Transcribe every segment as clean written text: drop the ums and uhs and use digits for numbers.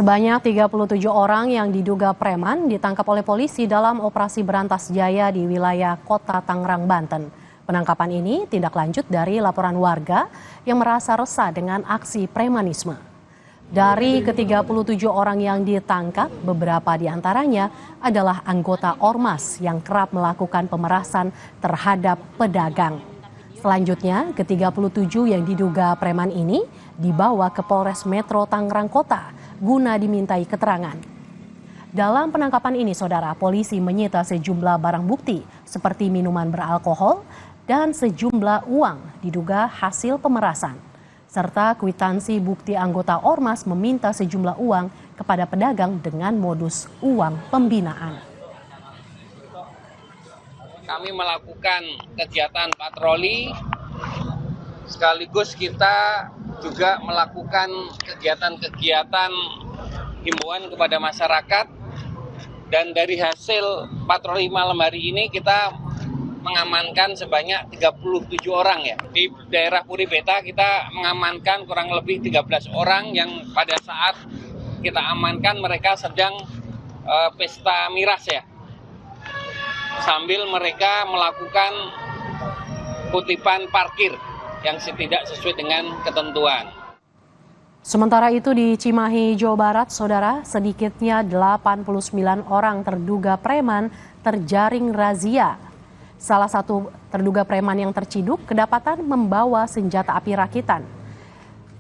Sebanyak 37 orang yang diduga preman ditangkap oleh polisi dalam operasi Berantas Jaya di wilayah Kota Tangerang, Banten. Penangkapan ini tindak lanjut dari laporan warga yang merasa resah dengan aksi premanisme. Dari ke-37 orang yang ditangkap, beberapa di antaranya adalah anggota Ormas yang kerap melakukan pemerasan terhadap pedagang. Selanjutnya, ke-37 yang diduga preman ini dibawa ke Polres Metro Tangerang Kota guna dimintai keterangan. Dalam penangkapan ini, saudara, polisi menyita sejumlah barang bukti seperti minuman beralkohol dan sejumlah uang diduga hasil pemerasan, serta kwitansi bukti anggota Ormas meminta sejumlah uang kepada pedagang dengan modus uang pembinaan. Kami melakukan kegiatan patroli, sekaligus kita juga melakukan kegiatan-kegiatan himbauan kepada masyarakat. Dan dari hasil patroli malam hari ini kita mengamankan sebanyak 37 orang ya. Di daerah Puri Beta kita mengamankan kurang lebih 13 orang yang pada saat kita amankan mereka sedang pesta miras ya. Sambil mereka melakukan kutipan parkir yang tidak sesuai dengan ketentuan. Sementara itu di Cimahi, Jawa Barat, saudara, sedikitnya 89 orang terduga preman terjaring razia. Salah satu terduga preman yang terciduk kedapatan membawa senjata api rakitan.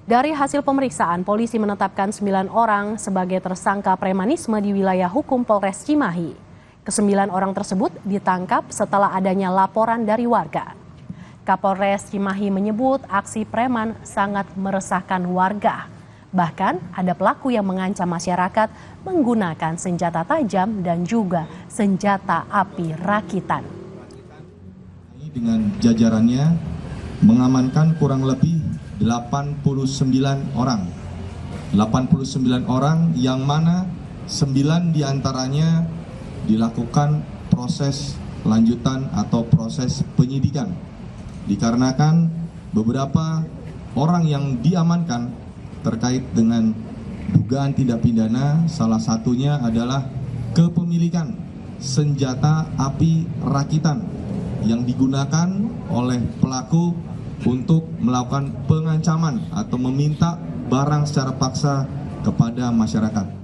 Dari hasil pemeriksaan, polisi menetapkan 9 orang sebagai tersangka premanisme di wilayah hukum Polres Cimahi. Ke-9 orang tersebut ditangkap setelah adanya laporan dari warga. Kapolres Cimahi menyebut aksi preman sangat meresahkan warga. Bahkan ada pelaku yang mengancam masyarakat menggunakan senjata tajam dan juga senjata api rakitan. Dengan jajarannya mengamankan kurang lebih 89 orang. 89 orang yang mana 9 diantaranya dilakukan proses lanjutan atau proses penyidikan. Dikarenakan beberapa orang yang diamankan terkait dengan dugaan tindak pidana, salah satunya adalah kepemilikan senjata api rakitan yang digunakan oleh pelaku untuk melakukan pengancaman atau meminta barang secara paksa kepada masyarakat.